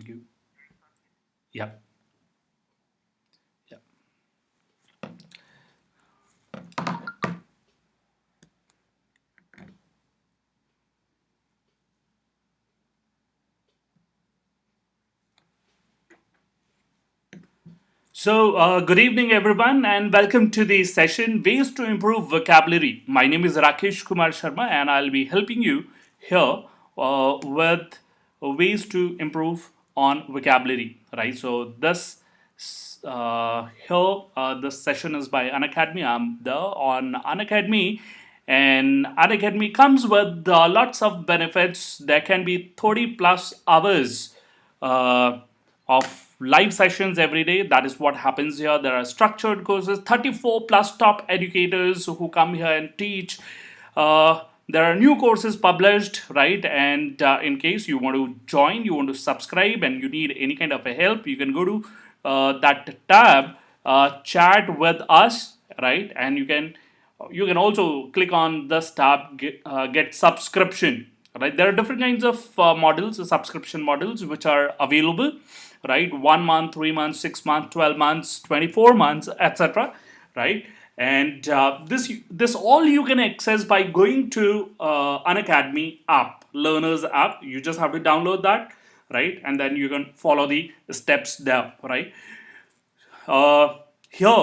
Thank you. Yeah. Yeah. So, good evening, everyone, and welcome to the session Ways to Improve Vocabulary. My name is Rakesh Kumar Sharma, and I'll be helping you here with ways to improve on vocabulary. Right. So, this session is by Unacademy. I'm there on Unacademy, and Unacademy comes with lots of benefits. There can be 30 plus hours uh, of live sessions every day. That is what happens here. There are structured courses, 34 plus top educators who come here and teach. There are new courses published, right? And in case you want to join, you want to subscribe, and you need any kind of a help, you can go to that tab, chat with us, right? And you can also click on this tab, get subscription, right? There are different kinds of models, subscription models, which are available, right? 1 month, 3 months, 6 months, 12 months, 24 months, etc., right? And this all you can access by going to Unacademy app, learners app. You just have to download that, right? And then you can follow the steps there, right? Here,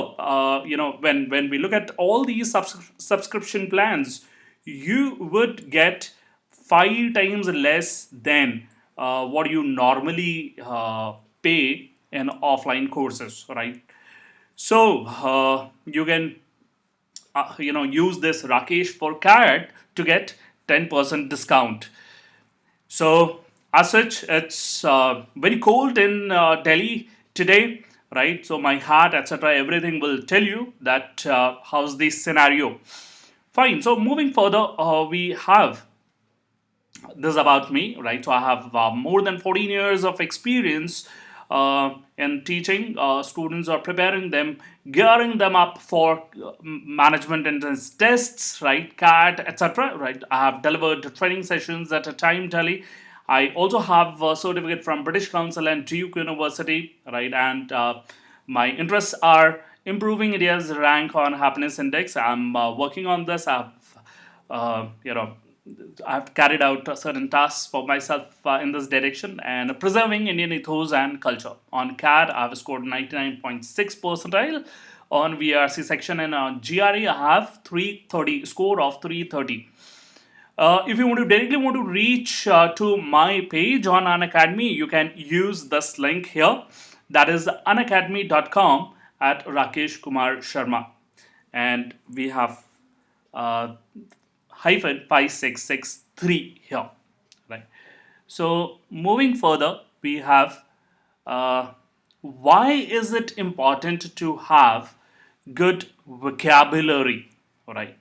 when we look at all these subscription plans, you would get 5 times less than what you normally pay in offline courses, right? So you can use this Rakesh for CAT to get 10% discount. So, as such, it's very cold in Delhi today, right? So, my hat, etc., everything will tell you that how's the scenario. Fine. So, moving further, we have this about me, right? So I have more than 14 years of experience in teaching. Students are preparing them, gearing them up for management entrance tests, right? CAT, etc. Right? I have delivered training sessions at a time Delhi. I also have a certificate from British Council and Duke University, right? And my interests are improving India's rank on happiness index. I'm working on this. Uh, you know, I've carried out certain tasks for myself in this direction and preserving Indian ethos and culture. On CAD, I've scored 99.6 percentile. On VRC section and on GRE, I have 330 score of 330. If you directly want to reach to my page on Unacademy, you can use this link here. That is unacademy.com at Rakesh Kumar Sharma. And we have uh, hyphen 5663 here, right? So moving further, we have uh, why is it important to have good vocabulary, right?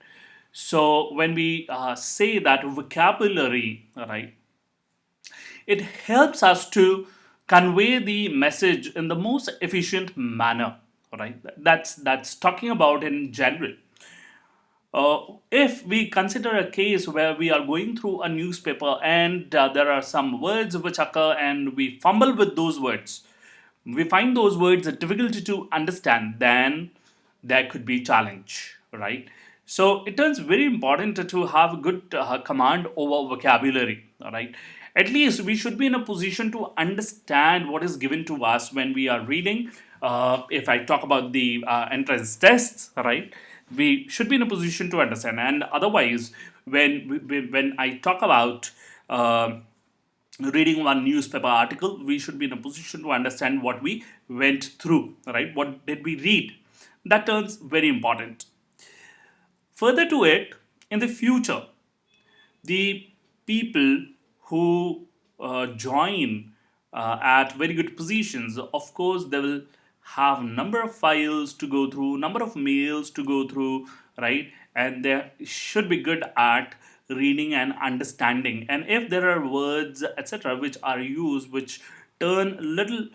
So when we say that vocabulary, right, it helps us to convey the message in the most efficient manner, right? That's talking about in general. If we consider a case where we are going through a newspaper and there are some words which occur and we fumble with those words, we find those words difficult to understand, then there could be challenge, right? So it is very important to have good command over vocabulary, all right? At least we should be in a position to understand what is given to us when we are reading. If I talk about the entrance tests, right, we should be in a position to understand. And otherwise, when I talk about reading one newspaper article, we should be in a position to understand what we went through, right? What did we read? That turns very important. Further to it, in the future, the people who join at very good positions, of course they will have number of files to go through, number of mails to go through, right? And they should be good at reading and understanding. And if there are words, etc., which are used which turn a little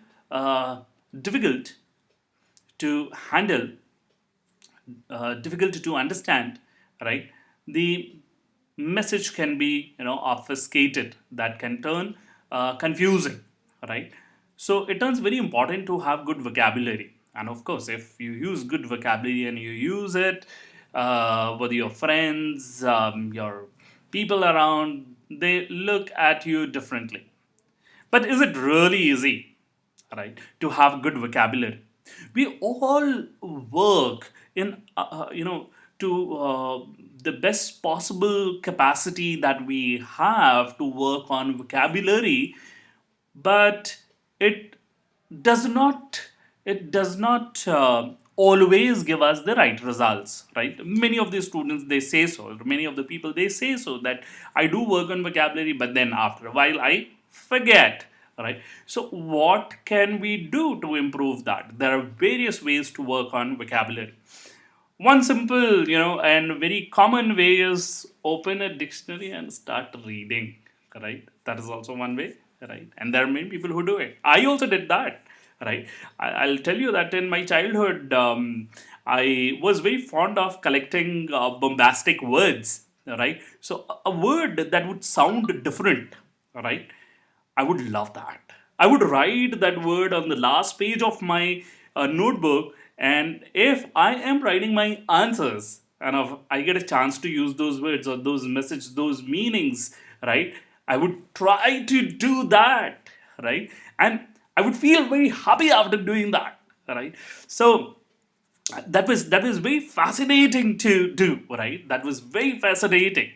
difficult to handle, difficult to understand, right? The message can be obfuscated. That can turn confusing, right? So it turns very important to have good vocabulary. And of course, if you use good vocabulary and you use it with your friends, your people around, they look at you differently. But is it really easy, right, to have good vocabulary? We all work in, to the best possible capacity that we have to work on vocabulary, but it does not always give us the right results, right? Many of the students, they say so, many of the people, they say so, that I do work on vocabulary, but then after a while I forget, right? So what can we do to improve that? There are various ways to work on vocabulary. One simple, and very common way is open a dictionary and start reading, right? That is also one way, right? And there are many people who do it. I also did that, right? I'll tell you that in my childhood, I was very fond of collecting bombastic words, right? So a word that would sound different, right? I would love that. I would write that word on the last page of my notebook, and if I am writing my answers and if I get a chance to use those words or those messages, those meanings, right, I would try to do that, right, and I would feel very happy after doing that, right. So that was very fascinating to do, right? That was very fascinating.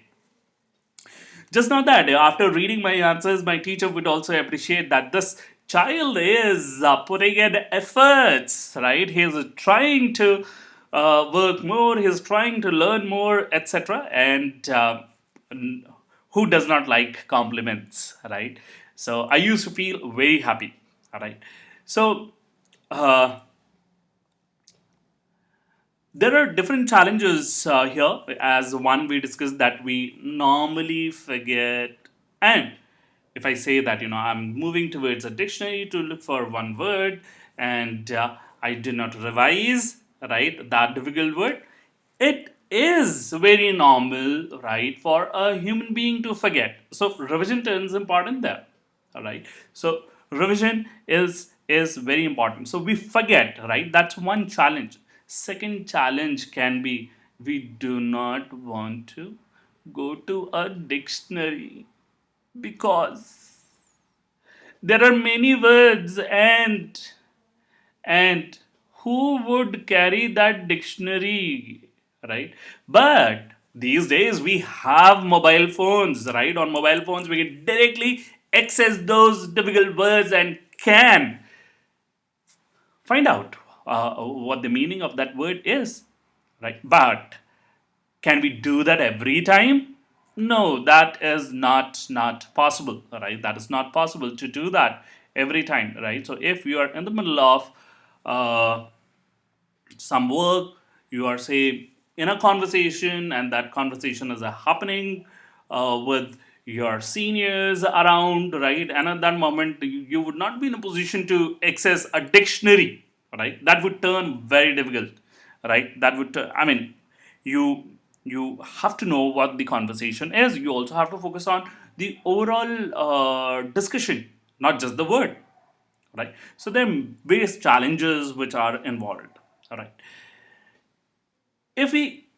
Just not that, after reading my answers, my teacher would also appreciate that this child is putting in efforts, right? He's trying to work more, he's trying to learn more, etc. And who does not like compliments, right? So I used to feel very happy, all right? So uh, there are different challenges here, as one we discussed, that we normally forget. And if I say that, I'm moving towards a dictionary to look for one word, and I did not revise, right, that difficult word, it is very normal, right, for a human being to forget. So revision turns important there, all right. So revision is very important. So we forget, right? That's one challenge. Second challenge can be, we do not want to go to a dictionary because there are many words, and who would carry that dictionary, right? But these days we have mobile phones, right? On mobile phones we can directly access those difficult words and can find out what the meaning of that word is, right? But can we do that every time? No, that is not possible, right? That is not possible to do that every time, right? So if you are in the middle of uh, some work, you are, say, in a conversation, and that conversation is happening with your seniors around, right? And at that moment you would not be in a position to access a dictionary, right? That would turn very difficult, right? That would I mean, you you have to know what the conversation is. You also have to focus on the overall discussion, not just the word, right? So there are various challenges which are involved, all right. If we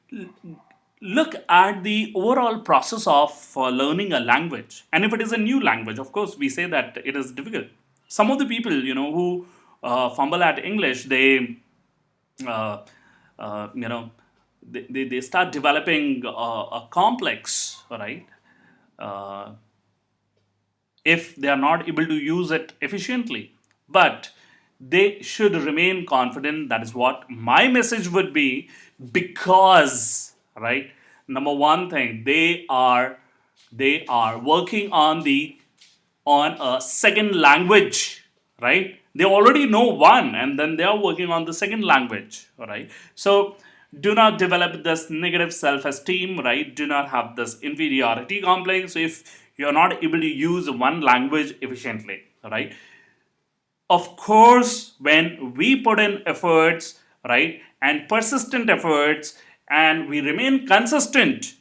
look at the overall process of learning a language, and if it is a new language, of course we say that it is difficult. Some of the people, who fumble at English, uh, you know they start developing a complex, right? uh, if they are not able to use it efficiently. But they should remain confident. That is what my message would be, because, right, number one thing, they are working on a second language, right? They already know one, and then they are working on the second language, right? So do not develop this negative self-esteem, right? Do not have this inferiority complex if you're not able to use one language efficiently, right? Of course, when we put in efforts, right, and persistent efforts, and we remain consistent,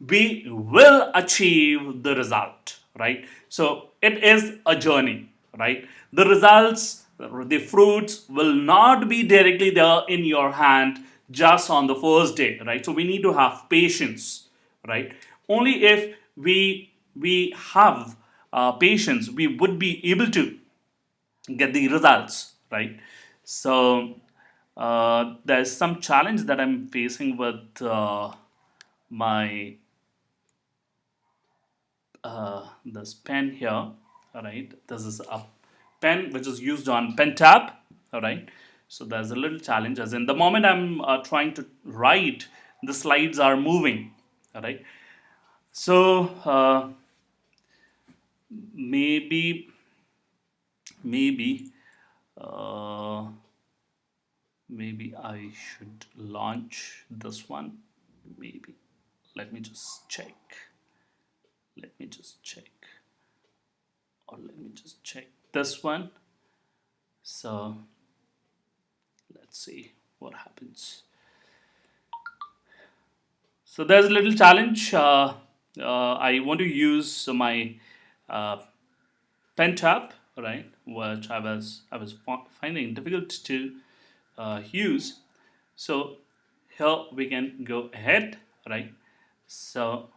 we will achieve the result, right? So it is a journey, right? The results, the fruits will not be directly there in your hand just on the first day, right? So we need to have patience, right? Only if we have patience, we would be able to get the results, right? So there's some challenge that I'm facing with my this pen here. All right, this is a pen which is used on pen tab. All right, so there's a little challenge as in the moment I'm trying to write, the slides are moving. All right, so maybe maybe uh, maybe I should launch this one. Maybe let me just check. Let me just check, or let me just check this one. So let's see what happens. So there's a little challenge. I want to use my uh, pen tab, right, which I was finding difficult to use. So here we can go ahead, right? So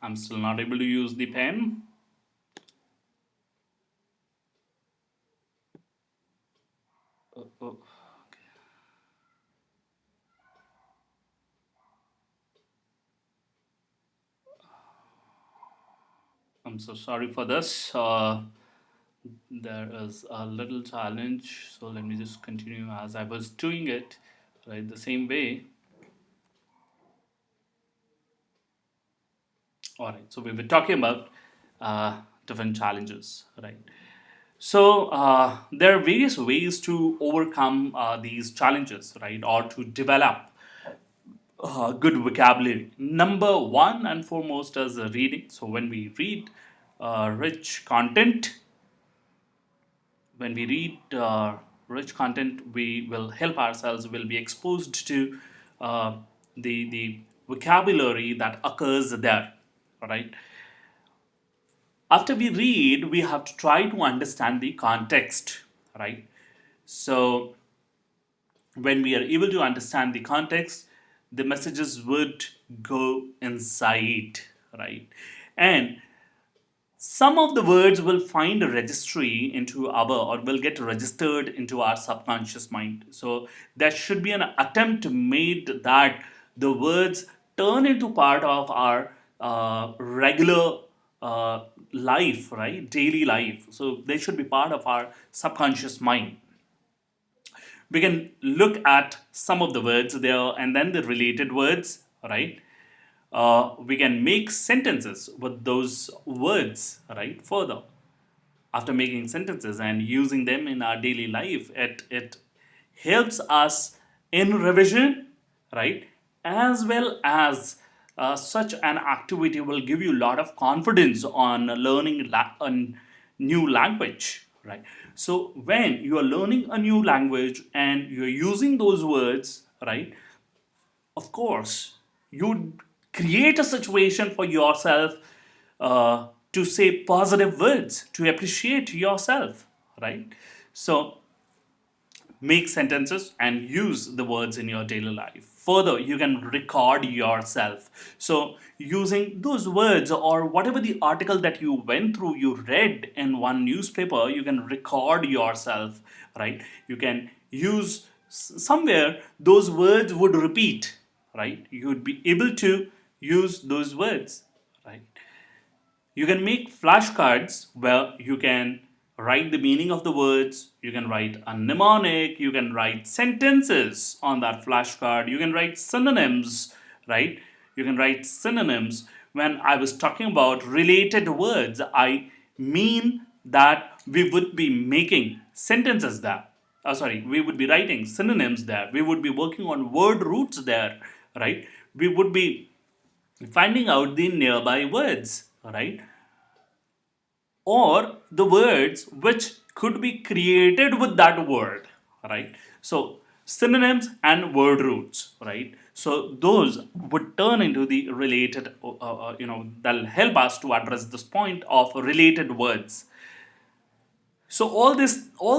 I'm still not able to use the pen. Oh, oh, I'm so sorry for this. There is a little challenge, so let me just continue as I was doing it, right, the same way. All right, so we were talking about different challenges, right? So there are various ways to overcome these challenges, right, or to develop good vocabulary. Number one and foremost is reading. So when we read rich content, when we read rich content, we will help ourselves, will be exposed to uh, the vocabulary that occurs there, all right? After we read, we have to try to understand the context, right? So when we are able to understand the context, the messages would go inside, right? And some of the words will find a registry into our, or will get registered into our subconscious mind. So there should be an attempt made that the words turn into part of our regular life, right, daily life. So they should be part of our subconscious mind. We can look at some of the words there and then the related words, right? We can make sentences with those words, right, further. After making sentences and using them in our daily life, it helps us in revision, right, as well as such an activity will give you a lot of confidence on learning a new language, right? So when you are learning a new language and you're using those words, right, of course, you create a situation for yourself to say positive words, to appreciate yourself, right? So, make sentences and use the words in your daily life. Further, you can record yourself. So, using those words or whatever the article that you went through, you read in one newspaper, you can record yourself, right? You can use somewhere those words would repeat, right? You would be able to use those words, right? You can make flashcards where you can write the meaning of the words, you can write a mnemonic, you can write sentences on that flashcard, you can write synonyms, right? You can write synonyms. When I was talking about related words, I mean that we would be making sentences there. Sorry, we would be writing synonyms there. We would be working on word roots there, right? We would be finding out the nearby words, right? or the words which could be created with that word, right? So synonyms and word roots, right? So those would turn into the related, that'll help us to address this point of related words. So all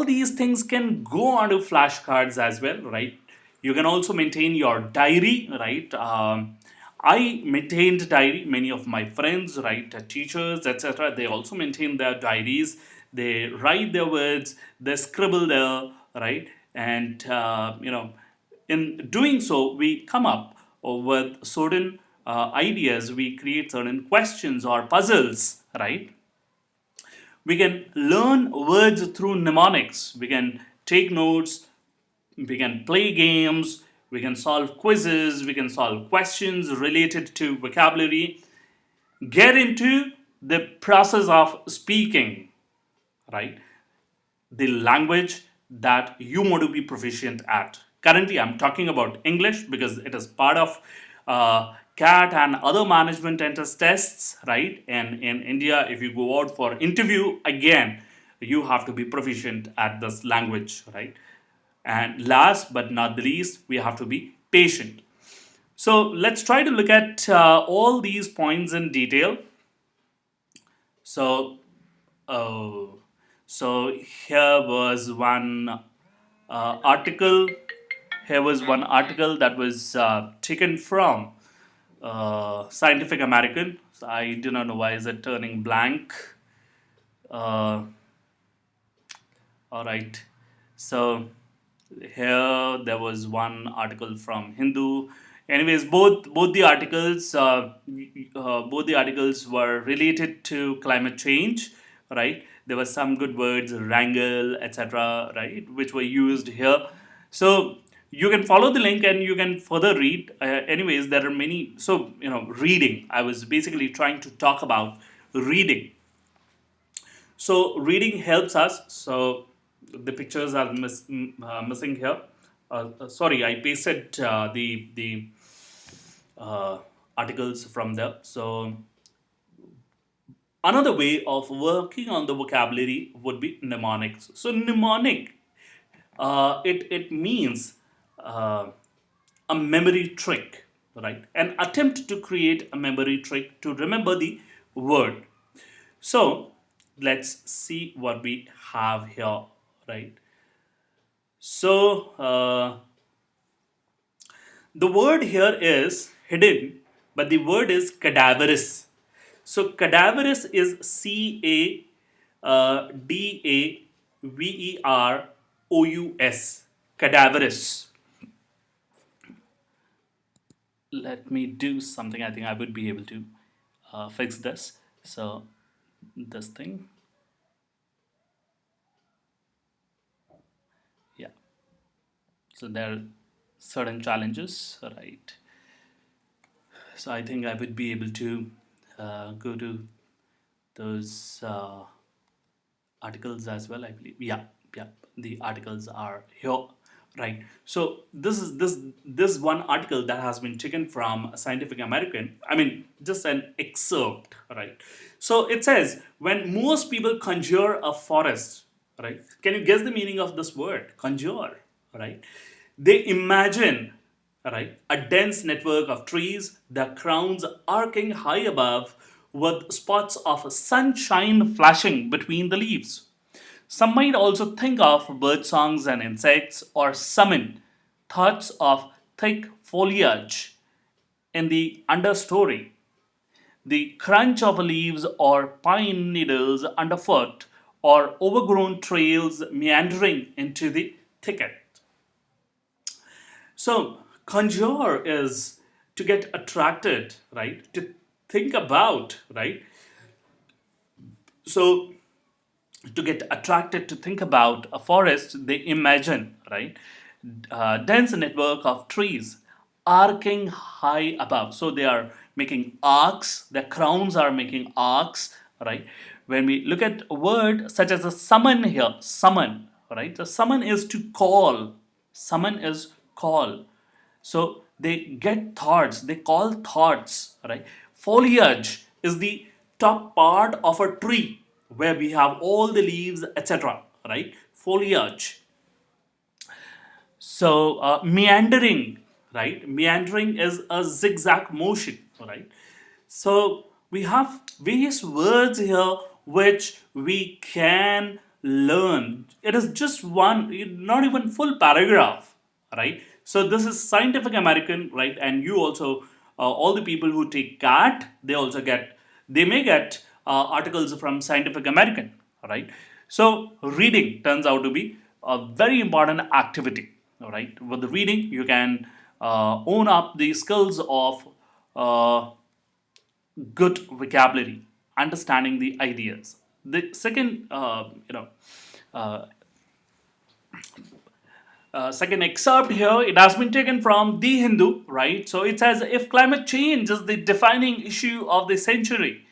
these things can go onto flashcards as well, right? You can also maintain your diary, right? I maintained diary. Many of my friends, right, teachers, etc., they also maintain their diaries. They write their words, they scribble there, right? And in doing so, we come up with certain ideas. We create certain questions or puzzles, right? We can learn words through mnemonics. We can take notes, we can play games, we can solve quizzes, we can solve questions related to vocabulary, get into the process of speaking, right? The language that you want to be proficient at. Currently, I'm talking about English because it is part of CAT and other management entrance tests, right? And in India, if you go out for interview, again, you have to be proficient at this language, right? And last but not the least, we have to be patient. So let's try to look at all these points in detail. So, oh, so here was one article. Here was one article that was taken from Scientific American. So I do not know why is it turning blank. Uh, all right. So here there was one article from Hindu. Anyways, both the articles were related to climate change, right? There were some good words, wrangle, etc., right, which were used here. So you can follow the link and you can further read. Anyways, there are many. So reading. I was basically trying to talk about reading. So reading helps us. So the pictures are missing here. Sorry, I pasted the uh, articles from there. So another way of working on the vocabulary would be mnemonics. So mnemonic, it means uh, a memory trick, right? An attempt to create a memory trick to remember the word. So let's see what we have here, right? So the word here is hidden, but the word is cadaverous. So cadaverous is Caderous. Cadaverous. Let me do something. I think I would be able to fix this. So this thing, yeah. So there are certain challenges, right? So I think I would be able to go to those articles as well. I believe, yeah, yeah. The articles are here, right? So this one article that has been taken from Scientific American. I mean, just an excerpt, right? So it says when most people conjure a forest, right? Can you guess the meaning of this word, conjure, right? They imagine, right, a dense network of trees, their crowns arcing high above, with spots of sunshine flashing between the leaves. Some might also think of bird songs and insects, or summon thoughts of thick foliage in the understory, the crunch of leaves or pine needles underfoot, or overgrown trails meandering into the thicket. So, conjure is to get attracted, right? To think about, right? So, to get attracted to think about a forest, they imagine, right? Dense network of trees arcing high above. So, they are making arcs, their crowns are making arcs, right? When we look at a word such as a summon here, summon, right? The summon is to call, summon is call. So they get thoughts, they call thoughts, right? Foliage is the top part of a tree. where we have all the leaves, etc. Right? Foliage. So meandering, right? Meandering is a zigzag motion, right? So we have various words here which we can learn. It is just one, not even full paragraph, right? So this is Scientific American, right? And you also, all the people who take CAT, they also get, they may get articles from Scientific American, right? So reading turns out to be a very important activity, all right? With the reading, you can own up the skills of uh, good vocabulary, understanding the ideas. The second, uh, second excerpt here, it has been taken from The Hindu, right? So it says, if climate change is the defining issue of the century,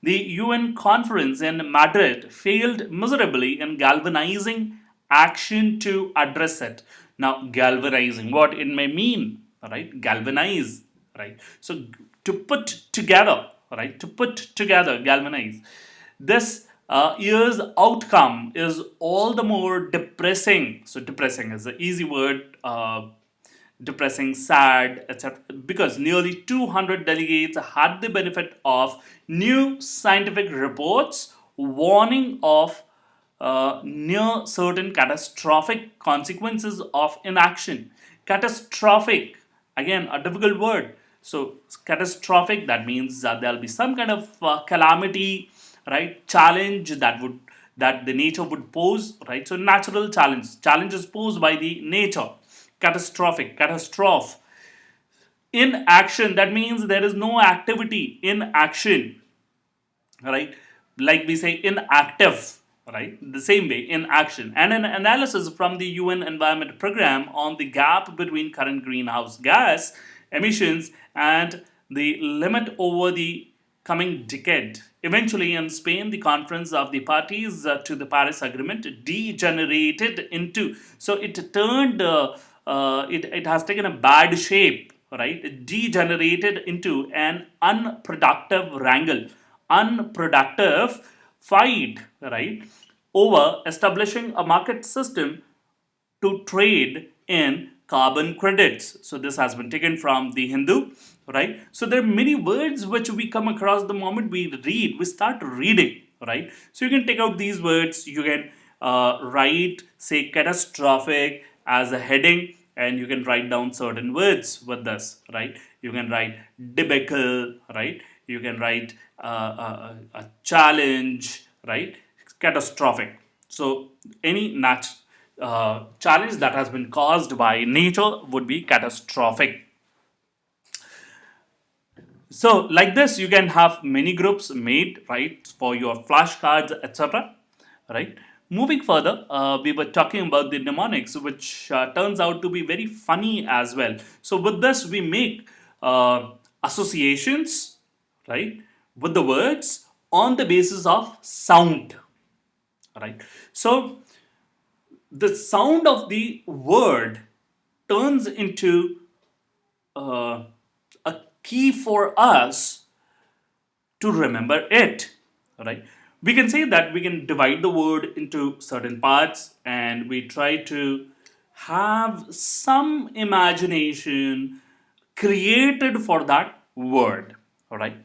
the UN conference in Madrid failed miserably in galvanizing action to address it. Now, galvanizing, what it may mean, right? Galvanize, right? So, to put together, right? To put together, galvanize. This year's outcome is all the more depressing. So, depressing is an easy word. Depressing, sad, etc. Because nearly 200 delegates had the benefit of new scientific reports warning of near certain catastrophic consequences of inaction. Catastrophic, again, a difficult word. So, catastrophic, that means that there'll be some kind of calamity, right? Challenge that the nature would pose, right? So, natural challenges posed by the nature. Catastrophic, catastrophe. In action, that means there is no activity. In action, right? Like we say inactive, right? The same way, in action. And an analysis from the UN Environment Program on the gap between current greenhouse gas emissions and the limit over the coming decade. Eventually, in Spain, the conference of the parties to the Paris Agreement degenerated into, so it turned, it has taken a bad shape, right? It degenerated into an unproductive wrangle, unproductive fight, right? Over establishing a market system to trade in carbon credits. So this has been taken from the Hindu, right? So there are many words which we come across the moment we read, we start reading, right? So you can take out these words, you can write, say, catastrophic as a heading, and you can write down certain words with this, right? You can write debacle, right? You can write a challenge, right? Catastrophic. So any challenge that has been caused by nature would be catastrophic. So like this, you can have many groups made, right, for your flashcards, etc. Right. Moving further, we were talking about the mnemonics, which turns out to be very funny as well. So with this, we make associations, right, with the words on the basis of sound, right. So the sound of the word turns into uh, a key for us to remember it, right? We can say that we can divide the word into certain parts and we try to have some imagination created for that word, all right?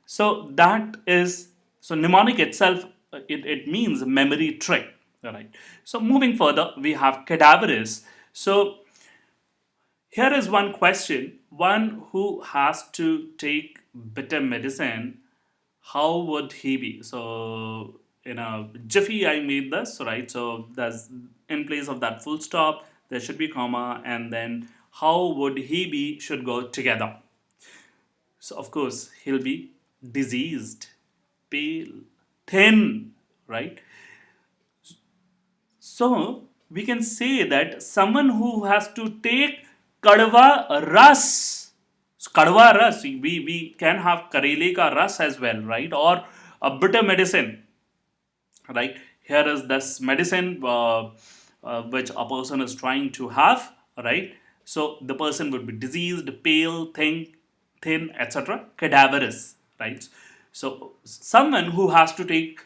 So that is, so mnemonic itself, it means memory trick, all right? So moving further, we have cadaverous. So here is one question. One who has to take bitter medicine, how would he be? So, in a jiffy, I made this, right? So, there's in place of that full stop, there should be comma, and then how would he be should go together. So, of course, he'll be diseased, pale, thin, right? So we can say that someone who has to take kadwa ras. So kadwa ras, we can have karele ka ras as well, right? Or a bitter medicine, right? Here is this medicine which a person is trying to have, right? So the person would be diseased, pale, thin, etc. Cadaverous, right? So someone who has to take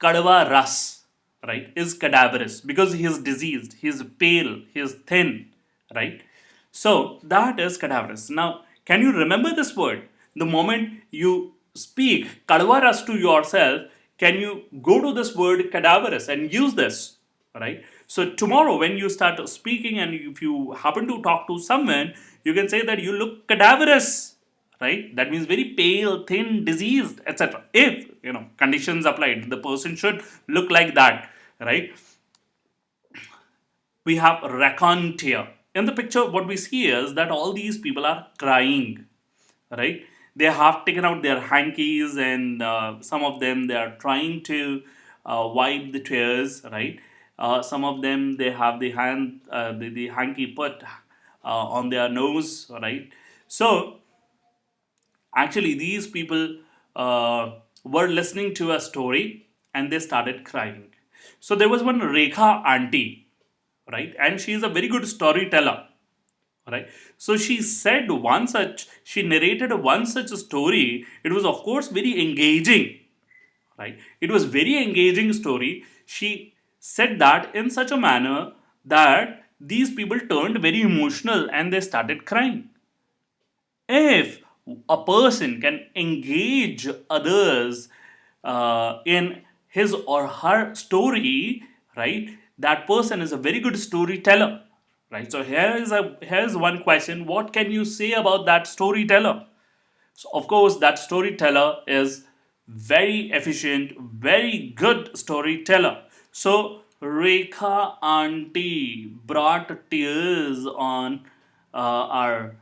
Cadaverous, right, is cadaverous because he is diseased, he is pale, he is thin, right? So that is cadaverous. Now, can you remember this word? The moment you speak cadaverous to yourself, can you go to this word cadaverous and use this, right? So tomorrow, when you start speaking and if you happen to talk to someone, you can say that you look cadaverous, right? That means very pale, thin, diseased, etc. If conditions applied, the person should look like that, right? We have raconteur. In the picture, what we see is that all these people are crying, right? They have taken out their hankies, and some of them they are trying to wipe the tears, right? Some of them they have the hanky put on their nose, right? So actually, these people were listening to a story and they started crying. So there was one Rekha auntie, right? And she is a very good storyteller, right? So she narrated one such story. It was, of course, very engaging, right? It was very engaging story. She said that in such a manner that these people turned very emotional and they started crying. If a person can engage others in his or her story, right, that person is a very good storyteller, right? So here's one question: what can you say about that storyteller? So of course that storyteller is very efficient, very good storyteller. So Rekha auntie brought tears on our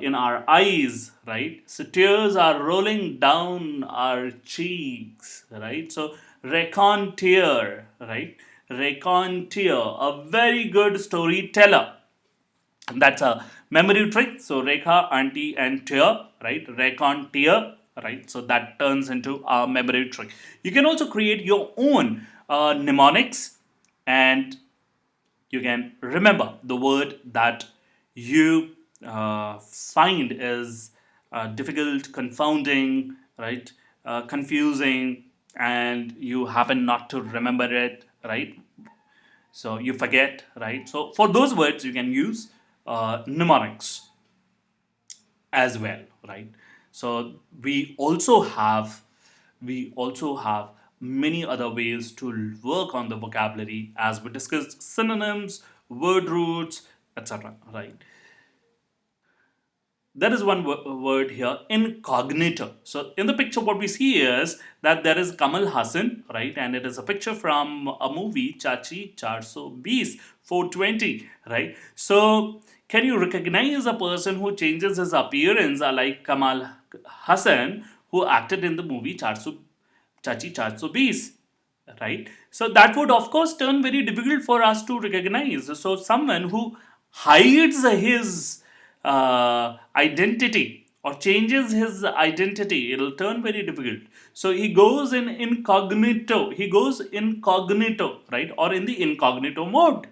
in our eyes, right? So tears are rolling down our cheeks, right? So raconteur, right? Raconteur, a very good storyteller. That's a memory trick. So Rekha, Auntie, and Tear, right? Recon Tear, right? So that turns into a memory trick. You can also create your own mnemonics, and you can remember the word that you find is difficult, confounding, right? Confusing, and you happen not to remember it, right? So you forget, right? So for those words, you can use mnemonics as well, right? So we also have many other ways to work on the vocabulary, as we discussed synonyms, word roots, etc., right? There is one word here, incognito. So in the picture, what we see is that there is Kamal Hassan, right? And it is a picture from a movie, Chachi 420, 420, right? So can you recognize a person who changes his appearance like Kamal Hassan, who acted in the movie Chachi 420, right? So that would of course turn very difficult for us to recognize. So someone who hides his identity or changes his identity, it'll turn very difficult. So he goes incognito, right, or in the incognito mode,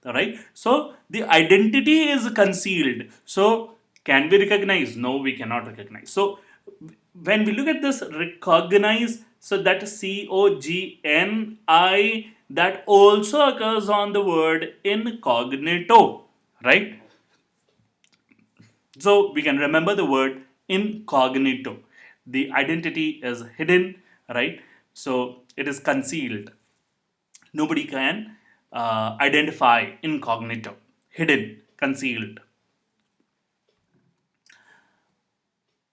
right? So the identity is concealed. So can we recognize? No, we cannot recognize. So when we look at this recognize, so that cogni, that also occurs on the word incognito, right? So we can remember the word incognito. The identity is hidden, right? So it is concealed. Nobody can identify incognito, hidden, concealed.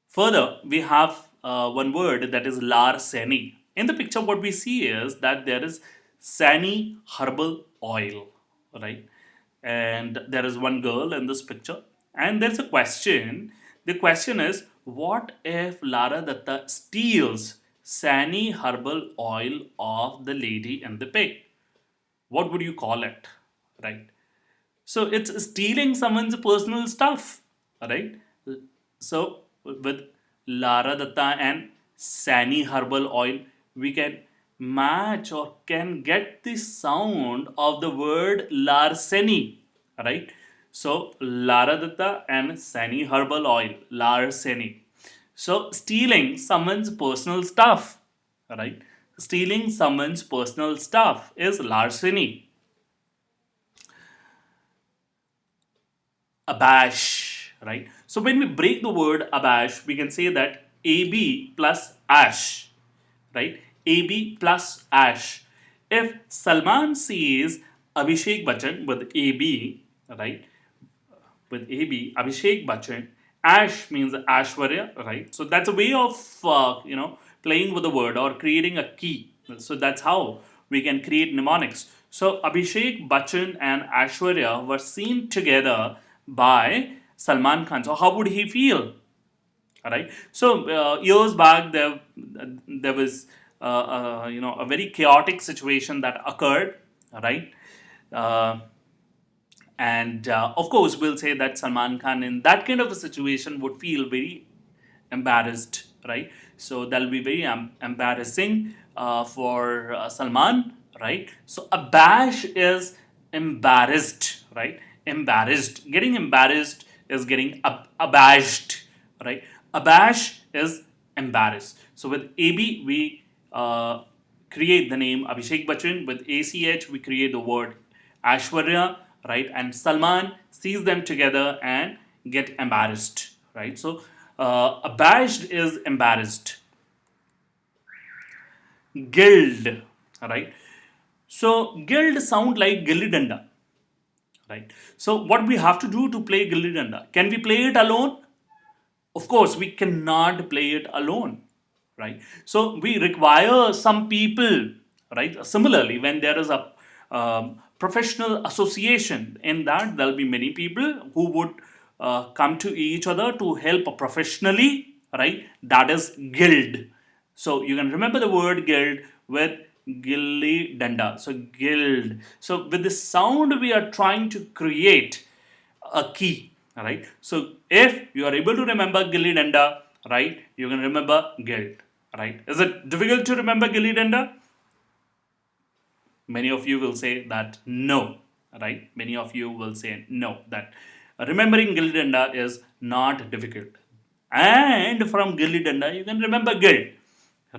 Further, we have one word that is larceny. In the picture, what we see is that there is sani herbal oil, right? And there is one girl in this picture, and there's a question. The question is, what if Lara Datta steals sani herbal oil of the lady in the pic? What would you call it, right? So it's stealing someone's personal stuff, right? So with Lara Datta and Sani herbal oil, we can match or can get the sound of the word larceny, right? So Lara Datta and Sani herbal oil, larceny. So stealing someone's personal stuff, right? Stealing someone's personal stuff is larceny. Abash, right? So when we break the word abash, we can say that AB plus ash, right? AB plus ash. If Salman says Abhishek Bachchan with AB, right? With AB, Abhishek Bachchan, Ash means Ashwarya, right? So that's a way of playing with the word or creating a key. So that's how we can create mnemonics. So Abhishek Bachchan and Ashwarya were seen together by Salman Khan. So how would he feel? All right. So years back, there was a very chaotic situation that occurred. All right. Uh, and of course, we'll say that Salman Khan in that kind of a situation would feel very embarrassed, right? So that'll be very embarrassing for Salman, right? So abash is embarrassed, right? Embarrassed. Getting embarrassed is getting abashed, right? Abash is embarrassed. So with AB, we create the name Abhishek Bachchan. With ACH, we create the word Ashwarya, right? And Salman sees them together and get embarrassed, right? So abashed is embarrassed. Guild, right? So guild sound like gilli danda, right? So what we have to do to play gilli danda? Can we play it alone? Of course, we cannot play it alone, right? So we require some people, right? Similarly, when there is a professional association, in that there'll be many people who would come to each other to help professionally, right? That is guild. So you can remember the word guild with gilli danda. So guild. So with the sound we are trying to create a key. Alright. So if you are able to remember gilli danda, right, you can remember guild. Right. Is it difficult to remember gilli danda? Many of you will say that no. Right. Many of you will say no. That remembering gilli danda is not difficult. And from gilli danda you can remember guild.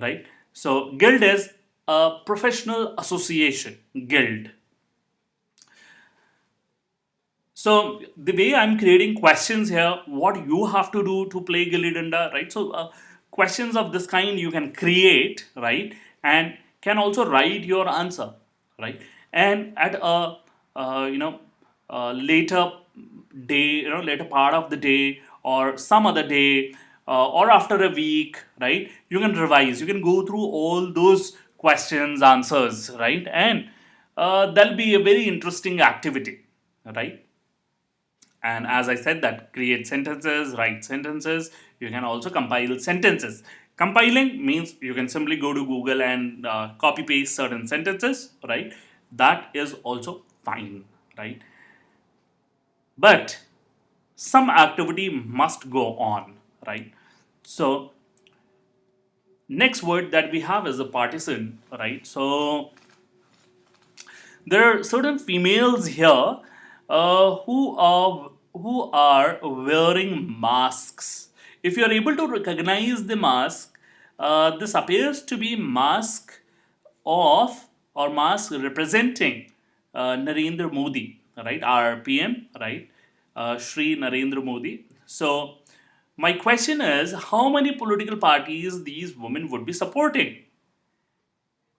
Right. So guild is a professional association. Guild. So the way I'm creating questions here, what you have to do to play Gilli Danda, right? So questions of this kind you can create, right? And can also write your answer, right? And at a later day, later part of the day or some other day or after a week, right? You can revise. You can go through all those questions, answers, right? And that'll be a very interesting activity, right? And as I said, that create sentences, write sentences. You can also compile sentences. Compiling means you can simply go to Google and copy paste certain sentences, right? That is also fine, right? But some activity must go on, right? So next word that we have is a partisan, right? So there are certain females here who are wearing masks. If you are able to recognize the mask, this appears to be mask of or mask representing Narendra Modi, right? Our PM, right? Shri Narendra Modi. So my question is, how many political parties these women would be supporting?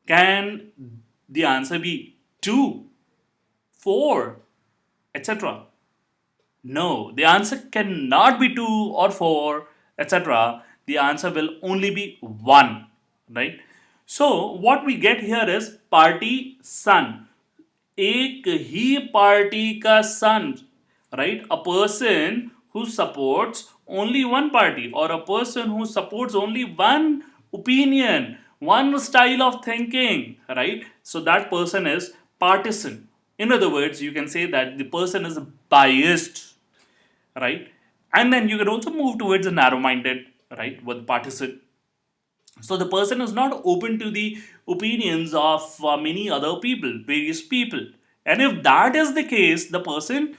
Can the answer be two, four, etc.? No, the answer cannot be two or four, etc. The answer will only be one, right? So, what we get here is party son. एक ही party का son, right? A person who supports only one party or a person who supports only one opinion, one style of thinking, right? So that person is partisan. In other words, you can say that the person is biased, right? And then you can also move towards a narrow minded, right, with partisan. So the person is not open to the opinions of many other people, various people. And if that is the case, the person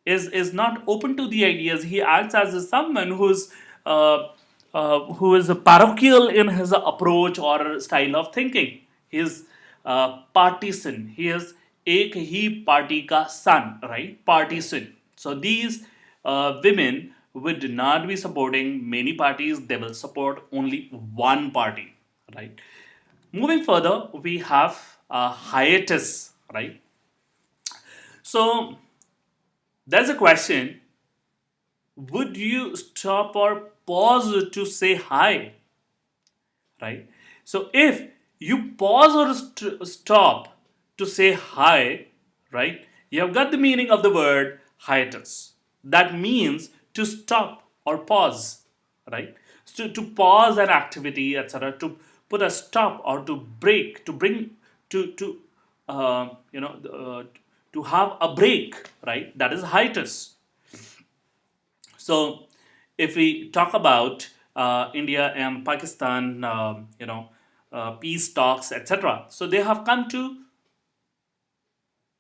is not open to the ideas. He acts as someone who's uh, who is a parochial in his approach or style of thinking. He is partisan. He is ek hi party ka son, right? Partisan. So these women would not be supporting many parties. They will support only one party, right? Moving further, we have hiatus, right? So there's a question: would you stop or pause to say hi, right? So if you pause or stop to say hi, right, you have got the meaning of the word hiatus. That means to stop or pause, right? So to pause an activity, etc., to put a stop or to break, to bring, to to have a break, right? That is hiatus. So, if we talk about India and Pakistan, peace talks, etc., so they have come to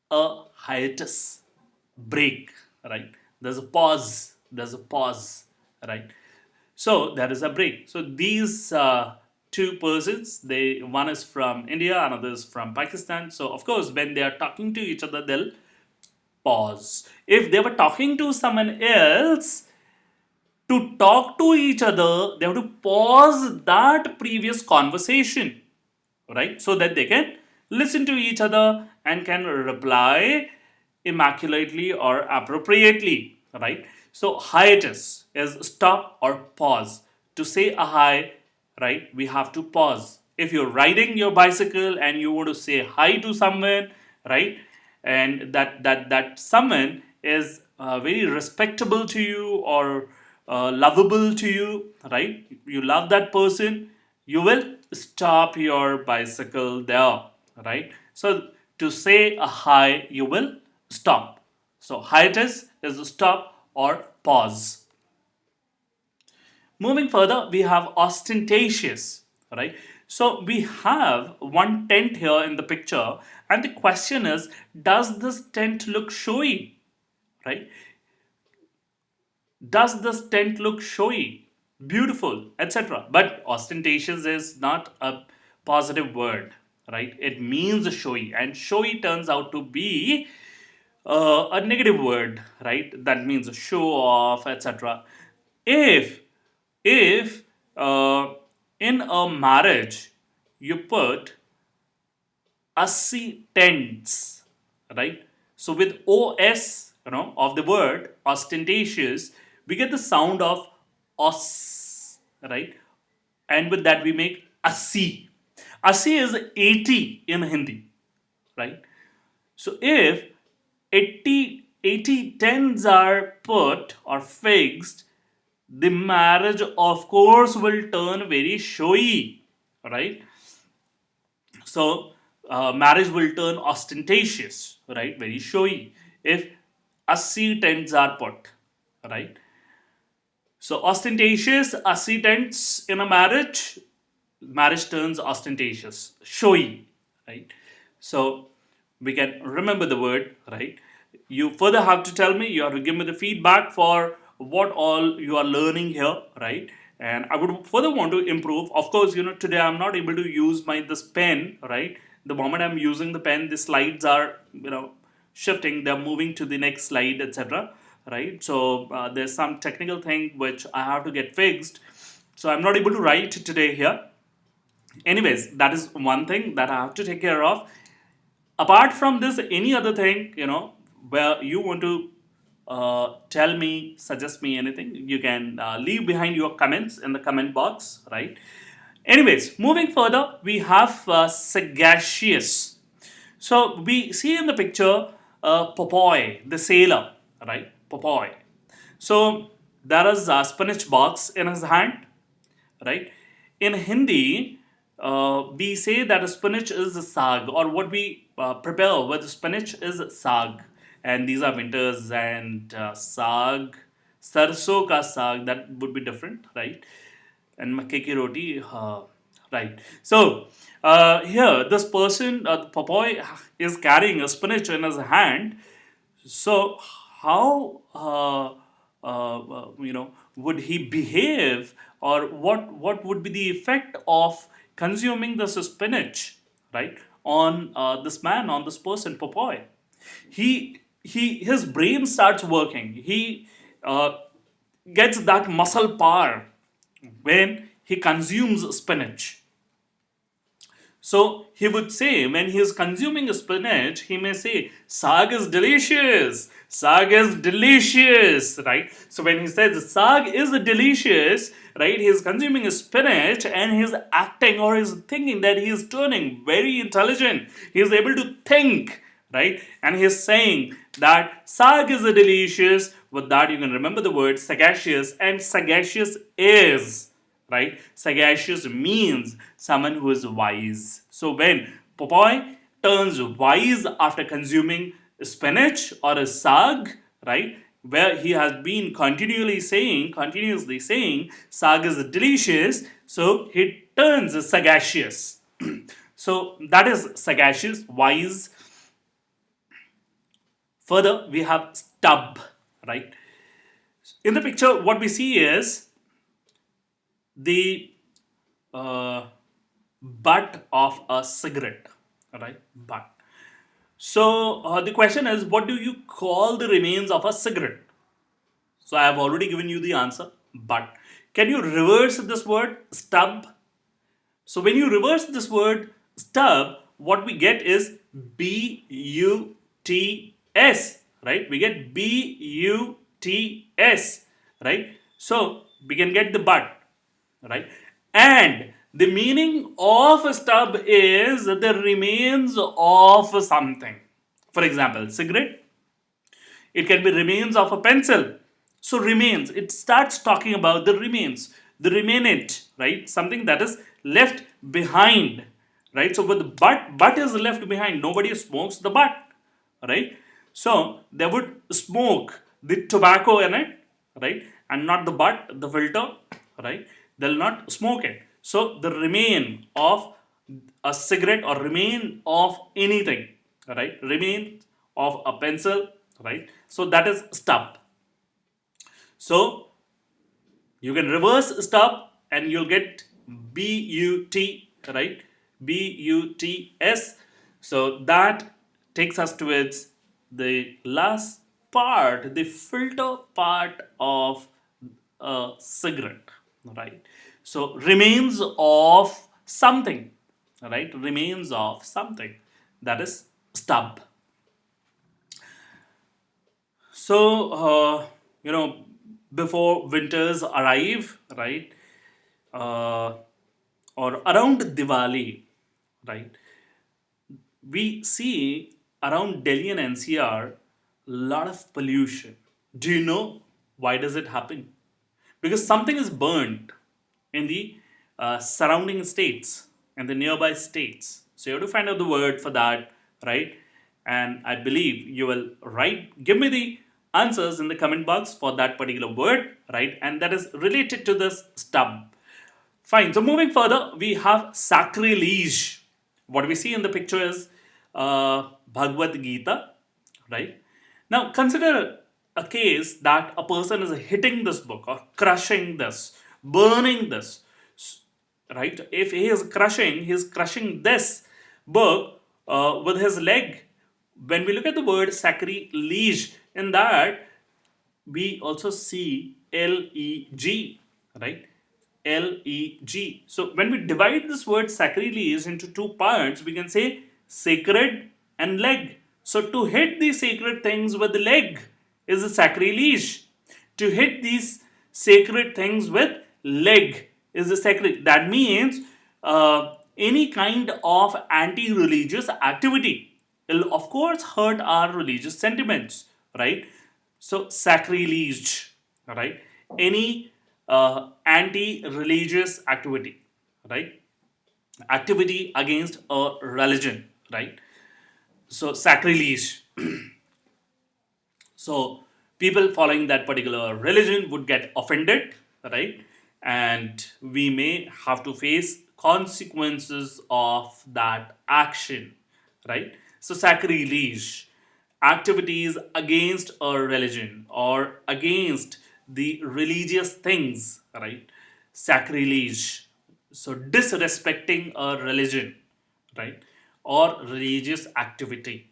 a hiatus, break, right? There's a pause. There's a pause, right? So there is a break. So these two persons, they one is from India, another is from Pakistan. So of course, when they are talking to each other, they'll pause. If they were talking to someone else, to talk to each other, they have to pause that previous conversation, right? So that they can listen to each other and can reply immaculately or appropriately, right? So, hiatus is stop or pause. To say a hi, right, we have to pause. If you're riding your bicycle and you want to say hi to someone, right, and that someone is very respectable to you or lovable to you, right? You love that person, you will stop your bicycle there, right? So to say a hi, you will stop. So hiatus is a stop or pause. Moving further, we have ostentatious, right? So we have one tent here in the picture, and the question is, does this tent look showy, right? Does this tent look showy, beautiful, etc.? But ostentatious is not a positive word, right? It means showy, and showy turns out to be a negative word, right? That means show off, etc. If if in a marriage you put 80 tents, right? So with os, of the word ostentatious, we get the sound of os, right? And with that we make 80. 80 is 80 in Hindi, right? So if 80 tens are put or fixed, the marriage of course will turn very showy, right? So marriage will turn ostentatious, right? Very showy if 80 tents are put, right? So ostentatious, 80 tents in a marriage, marriage turns ostentatious, showy, right? So we can remember the word, right? You further have to tell me, you have to give me the feedback for what all you are learning here, right? And I would further want to improve. Of course, today I'm not able to use my this pen, right? The moment I'm using the pen, the slides are, shifting, they're moving to the next slide, etc., right? So there's some technical thing which I have to get fixed, so I'm not able to write today here. Anyways, that is one thing that I have to take care of. Apart from this, any other thing, where you want to tell me, suggest me anything, you can leave behind your comments in the comment box, right? Anyways, moving further, we have sagacious. So we see in the picture Popeye, the sailor, right? Popeye. So there is a spinach box in his hand, right? In Hindi, we say that spinach is a sag, or what we prepare with spinach is sag, and these are winters and sag, sarso ka sag, that would be different, right? And makke ki roti, right? So here, this person, Papoy, is carrying a spinach in his hand. So how would he behave or what would be the effect of consuming this spinach, right, on this man, on this person, Popeye. His brain starts working. He uh, gets that muscle power when he consumes spinach. So he would say, when he is consuming spinach, he may say, "Sag is delicious. Sag is delicious," right? So when he says "sag is delicious," right, he is consuming spinach and he is acting or he is thinking that he is turning very intelligent. He is able to think, right? And he is saying that "sag is delicious." With that, you can remember the word sagacious, and sagacious is, right? Sagacious means someone who is wise. So when Popeye turns wise after consuming spinach or a sag, right, where he has been continuously saying, sag is delicious, so he turns sagacious. So that is sagacious, wise. Further, we have stub, right? In the picture, what we see is the uh, butt of a cigarette, right? Butt. So the question is, what do you call the remains of a cigarette? So I have already given you the answer, butt. Can you reverse this word, stub? So when you reverse this word, stub, what we get is buts, right? We get buts, right? So we can get the butt, right? And the meaning of a stub is the remains of something. For example, cigarette, it can be remains of a pencil. So remains, it starts talking about the remains, the remainant, right? Something that is left behind, right? So with the butt is left behind. Nobody smokes the butt, right? So they would smoke the tobacco in it, right? And not the butt, the filter, right? They'll not smoke it. So the remain of a cigarette or remain of anything, right? Remain of a pencil, right? So that is stub. So you can reverse stub and you'll get but, right? Buts. So that takes us towards the last part, the filter part of a cigarette, right? So remains of something, right? Remains of something, that is stub. So, before winters arrive, right, uh, or around Diwali, right, we see around Delhi and NCR lot of pollution. Do you know why does it happen? Because something is burnt in the surrounding states and the nearby states. So you have to find out the word for that, right? And I believe you will write, give me the answers in the comment box for that particular word, right? And that is related to this stub. Fine. So moving further, we have sacrilege. What we see in the picture is Bhagavad Gita, right? Now consider a case that a person is hitting this book or crushing this, burning this, right? If he is crushing this book with his leg. When we look at the word sacrilege, in that we also see leg, right? Leg. So when we divide this word sacrilege into two parts, we can say sacred and leg. So to hit these sacred things with the leg is a sacrilege. To hit these sacred things with leg is a sacrilege. That means any kind of anti-religious activity will of course hurt our religious sentiments, right? So sacrilege, right? Any anti-religious activity, right? Activity against a religion, right? So sacrilege. So people following that particular religion would get offended, right? And we may have to face consequences of that action, right? So sacrilege, activities against a religion or against the religious things, right? sacrilege. So disrespecting a religion, right? Or religious activity.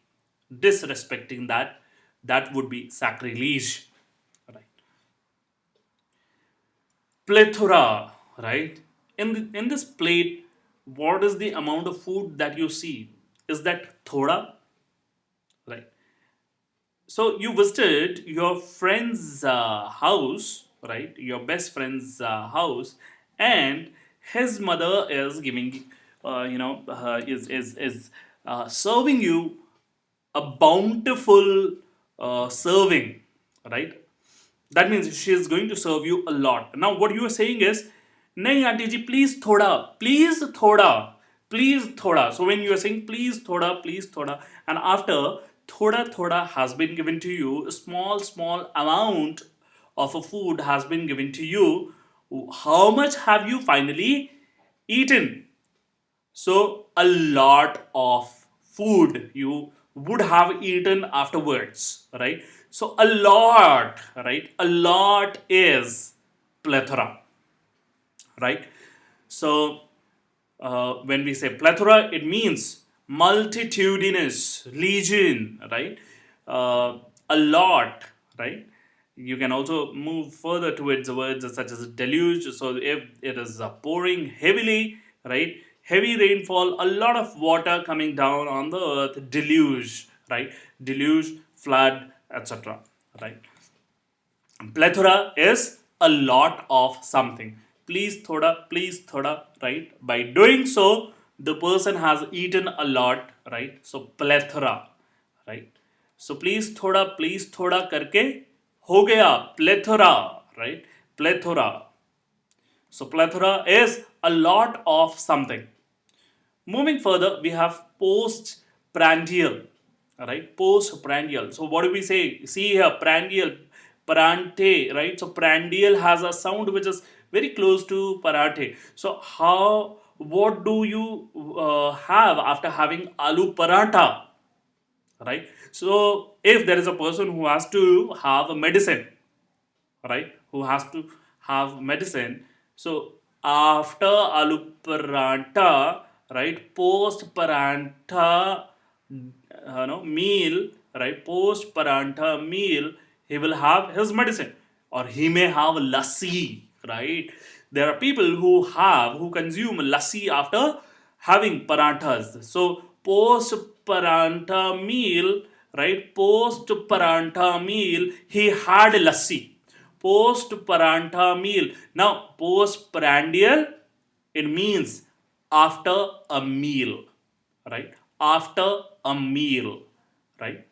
Disrespecting that, that would be sacrilege. Right? Plethora, right? In this plate, what is the amount of food that you see? Is that thoda? Right? So you visited your friend's house, right? Your best friend's house, and his mother is giving, serving you a bountiful serving, right? That means she is going to serve you a lot. Now, what you are saying is, nahi auntie ji, please thoda, please thoda. So when you are saying please thoda, and after thoda has been given to you, a small amount of a food has been given to you. How much have you finally eaten? So, a lot of food you would have eaten afterwards, right? So, a lot, right? A lot is plethora, right? So, when we say plethora, it means multitudinous, legion, right? A lot, right? You can also move further towards the words such as deluge. So if it is pouring heavily, right? Heavy rainfall, a lot of water coming down on the earth, deluge, right? Deluge, flood, etc. Right? Plethora is a lot of something. Please thoda, right? By doing so, the person has eaten a lot, right? So plethora, right? So please thoda करके हो गया plethora, right? Plethora. So plethora is a lot of something. Moving further, we have post-prandial, right? Post-prandial. So what do we say? See here, prandial, parante, right? So prandial has a sound which is very close to parate. So what do you have after having aloo paranta, right? So if there is a person who has to have a medicine, right, who has to have medicine, so after aloo paranta, right, post paranta meal, right, post paranta meal, he will have his medicine, or he may have lassi, right? There are people who consume lassi after having paranthas. So post paranta meal, right, post paranta meal, he had lassi. Post paranta meal. Now post prandial, it means after a meal, right? After a meal, right?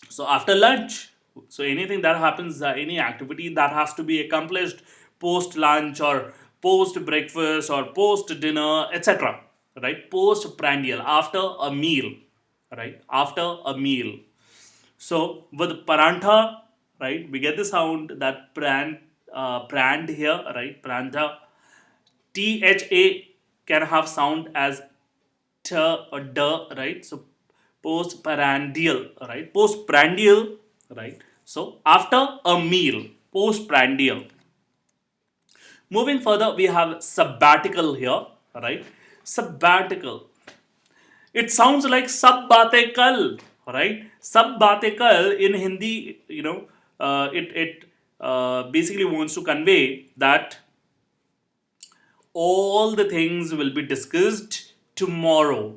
So after lunch, so anything that happens, any activity that has to be accomplished post lunch or post breakfast or post dinner, etc., right? Post prandial, after a meal, right? After a meal. So with parantha, right, we get the sound that prand here, right? Prantha. THA can have sound as t or d, right? So postprandial, right? Postprandial, right? So after a meal, postprandial. Moving further, we have sabbatical here, right? Sabbatical. It sounds like sab baatein kal, right? Sab baatein kal in Hindi, it basically wants to convey that all the things will be discussed tomorrow,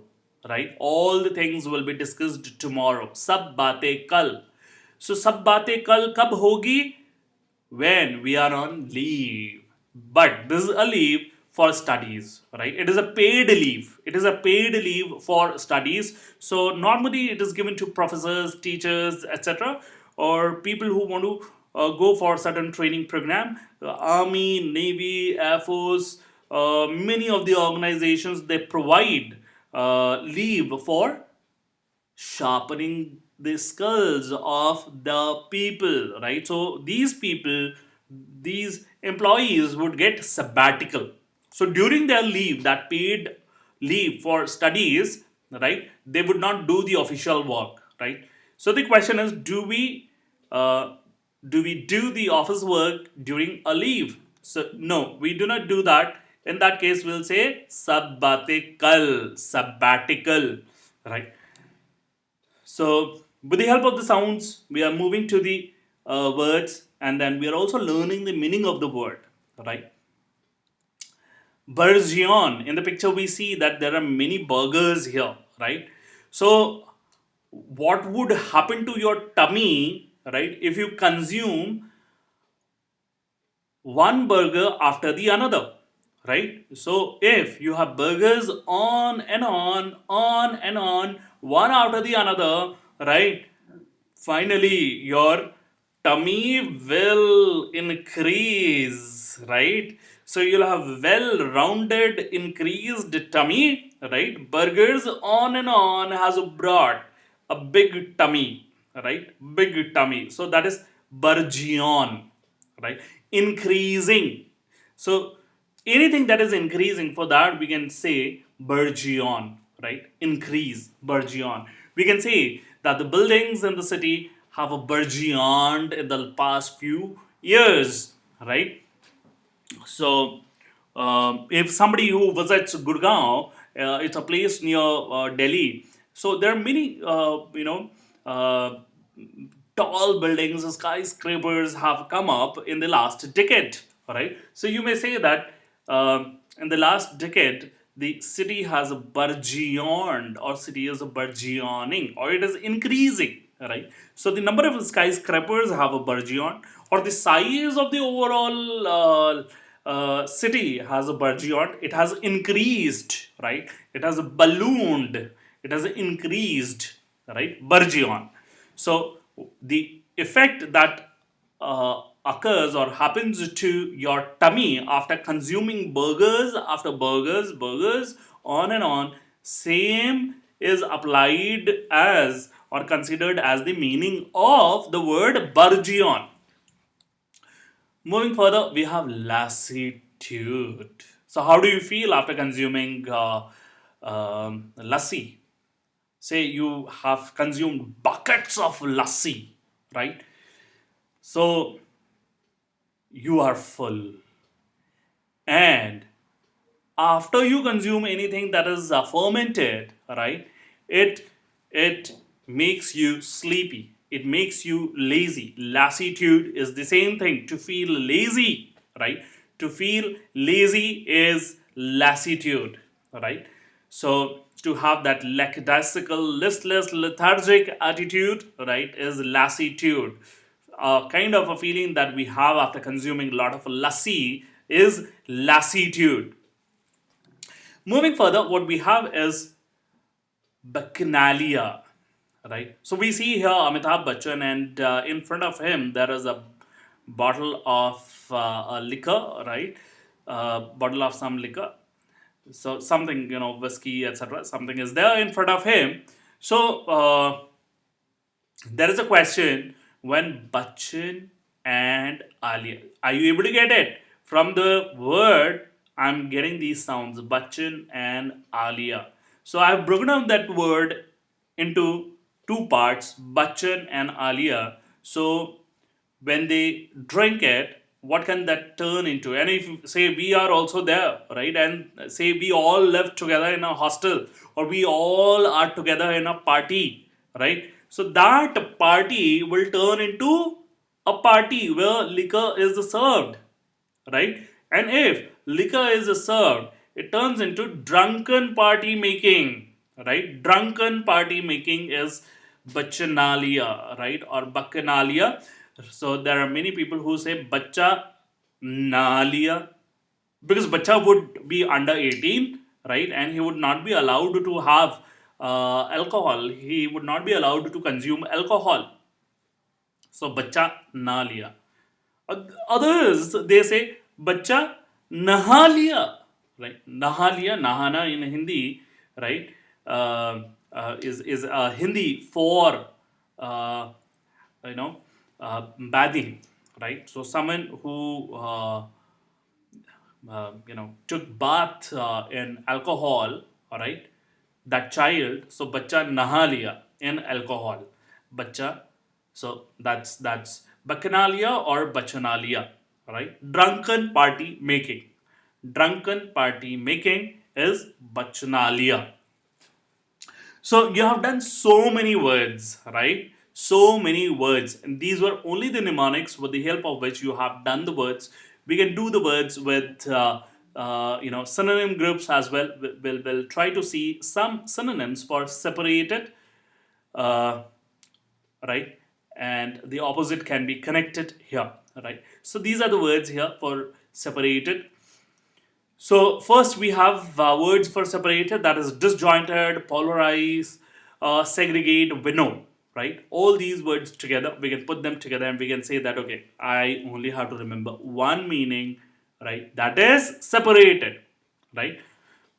right? All the things will be discussed tomorrow. Sab baatein kal. So sab baatein kal kab hogi? When we are on leave. But this is a leave for studies, right? It is a paid leave. It is a paid leave for studies. So normally it is given to professors, teachers, etc., or people who want to go for certain training program. Army, Navy, Air Force, many of the organizations, they provide leave for sharpening the skulls of the people, right? So these people, these employees would get sabbatical. So during their leave, that paid leave for studies, right, they would not do the official work, right? So the question is, uh, do we do the office work during a leave? So no, we do not do that. In that case, we'll say sabbatical, sabbatical, right? So with the help of the sounds, we are moving to the words, and then we are also learning the meaning of the word, right? Burgeon. In the picture, we see that there are many burgers here, right? So what would happen to your tummy, right, if you consume one burger after the another, right? So if you have burgers on and on, one after the another, right, finally your tummy will increase, right? So you'll have well rounded increased tummy, right? Burgers on and on has brought a big tummy, right? Big tummy. So that is burgeon, right? Increasing. So anything that is increasing, for that we can say burgeon, right? Increase, burgeon. We can say that the buildings in the city have a burgeoned in the past few years, right? So, if somebody who visits Gurgaon, it's a place near Delhi. So there are many, tall buildings, skyscrapers have come up in the last decade. Right. So you may say that in the last decade, the city has burgeoned, or city is burgeoning, or it is increasing, right? So the number of skyscrapers have a burgeon, or the size of the overall city has a burgeon. It has increased, right? It has ballooned. It has increased, right? Burgeon. So the effect that occurs or happens to your tummy after consuming burgers after burgers on and on, same is applied as or considered as the meaning of the word burgeon. Moving further, we have lassitude. So how do you feel after consuming lassi? Say you have consumed buckets of lassi, right? So you are full, and after you consume anything that is fermented, right, it it makes you sleepy, it makes you lazy. Lassitude is the same thing, to feel lazy, right? To feel lazy is lassitude, right? So to have that lackadaisical, listless, lethargic attitude, right, is lassitude. A kind of a feeling that we have after consuming a lot of lassi is lassitude. Moving further, what we have is Bacchanalia, right? So we see here Amitabh Bachchan, and in front of him there is a bottle of a liquor, right? Bottle of some liquor, so something, whiskey, etc. Something is there in front of him. So there is a question, when Bachchan and Alia. Are you able to get it? From the word, I'm getting these sounds, Bachchan and Alia. So I've broken down that word into two parts, Bachchan and Alia. So when they drink it, what can that turn into? And if say we are also there, right, and say we all live together in a hostel, or we all are together in a party, right? So that party will turn into a party where liquor is served, right? And if liquor is served, it turns into drunken party making, right? Drunken party making is Bacchanalia, right? Or Bacchanalia. So there are many people who say Baccha Nalia, because Baccha would be under 18, right? And he would not be allowed to have alcohol. He would not be allowed to consume alcohol. So Baccha Nalia. Others, they say bachcha naha liya, right? Naha liya, nahana in Hindi, right? Is Hindi for uh, you know bathing, right? So someone who took bath in alcohol, all right? That child, so bachcha naha liya in alcohol, bachcha. So that's Bacchanalia or Bacchanalia, right? Drunken party making. Drunken party making is Bacchanalia. So you have done so many words, right? So many words. And these were only the mnemonics with the help of which you have done the words. We can do the words with synonym groups as well. We'll try to see some synonyms for separated, uh, right? And the opposite can be connected here, right? So these are the words here for separated. So first we have words for separated, that is disjointed, polarize, segregate, winnow, right? All these words together, we can put them together and we can say that okay, I only have to remember one meaning, right? That is separated, right?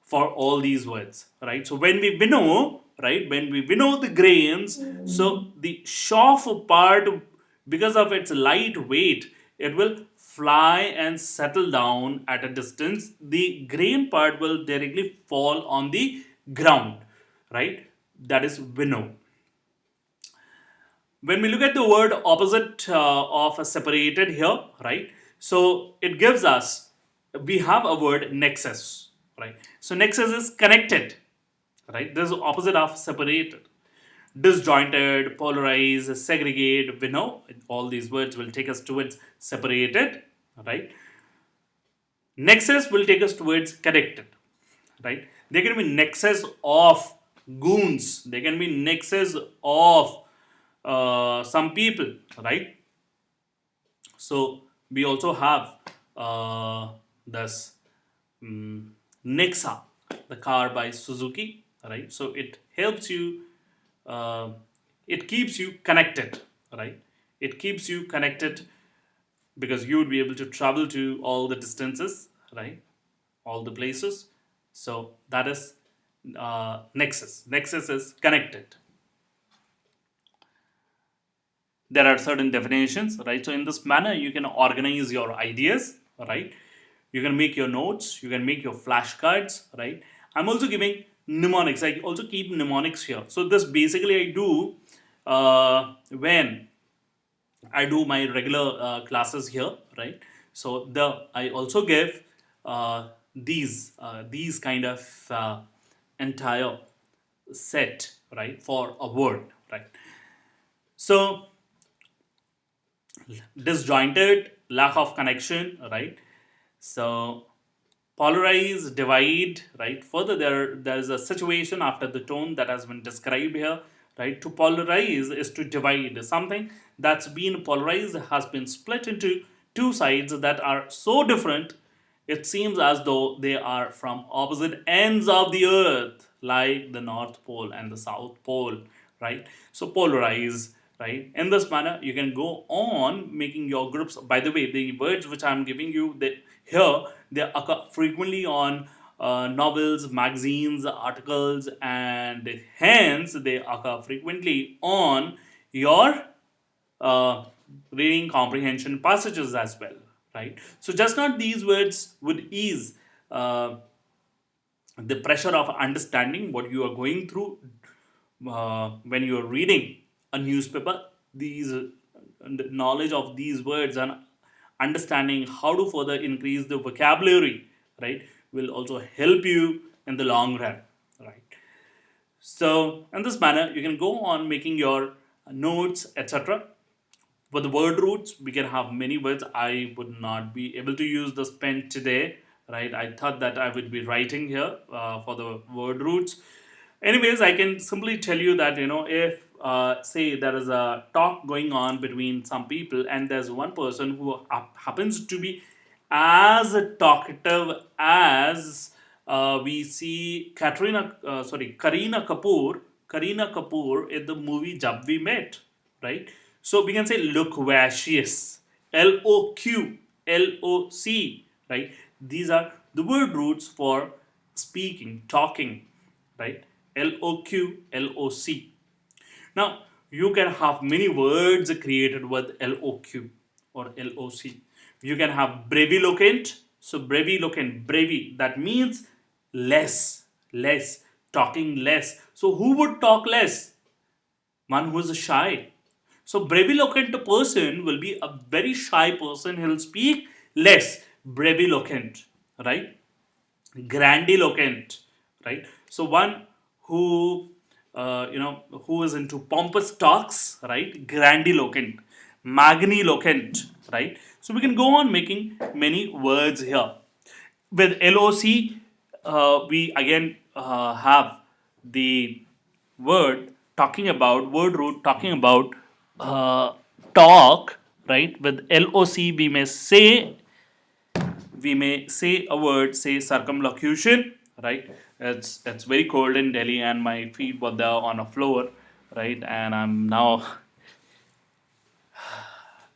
For all these words, right? So when we winnow, right? When we winnow the grains, so the chaff part, because of its light weight, it will fly and settle down at a distance. The grain part will directly fall on the ground, right? That is winnow. When we look at the word opposite of a separated here, right? So it gives us, we have a word nexus, right? So nexus is connected, right? This is opposite of separated. Disjointed, polarized, segregate, we know all these words will take us towards separated, right? Nexus will take us towards connected, right? There can be nexus of goons, there can be nexus of some people, right? So we also have this Nexa, the car by Suzuki, right? So it helps you, uh, it keeps you connected, right? It keeps you connected because you would be able to travel to all the distances, right? All the places. So that is Nexus. Nexus is connected. There are certain definitions, right? So in this manner you can organize your ideas, right? You can make your notes, you can make your flashcards, right? I'm also giving mnemonics. I also keep mnemonics here. So this basically I do when I do my regular classes here, right? So I also give these kind of entire set, right, for a word, right? So disjointed, lack of connection, right? So polarize, divide, right? Further, there's a situation after the tone that has been described here, right? To polarize is to divide. Something that's been polarized has been split into two sides that are so different, it seems as though they are from opposite ends of the earth, like the North Pole and the South Pole, right? So polarize, right? In this manner, you can go on making your groups. By the way, the words which I'm giving you, here they occur frequently on novels, magazines, articles, and hence they occur frequently on your uh, reading comprehension passages as well, right? So just not these words would ease uh, the pressure of understanding what you are going through when you are reading a newspaper. These the knowledge of these words and understanding how to further increase the vocabulary, right, will also help you in the long run, right? So in this manner you can go on making your notes, etc. For the word roots, we can have many words. I would not be able to use this pen today, right? I thought that I would be writing here for the word roots. Anyways, I can simply tell you that, if say there is a talk going on between some people and there's one person who happens to be as talkative as we see Karina Kapoor in the movie Jab We Met, right? So we can say loquacious, LOQ, LOC, right? These are the word roots for speaking, talking, right? LOQ, LOC. Now, you can have many words created with LOQ or LOC. You can have brevilocent. So, brevilocent, brevi, that means less, less, talking less. So, who would talk less? One who is shy. So, brevilocent person will be a very shy person. He'll speak less breviloquent, right? Grandiloquent, right? So one who who is into pompous talks, right? Grandiloquent, magniloquent, right? So we can go on making many words here. With LOC, we again have the word root talking about uh, talk, right? With LOC, we may say a word, say circumlocution, right? It's very cold in Delhi, and my feet were there on a floor, right? And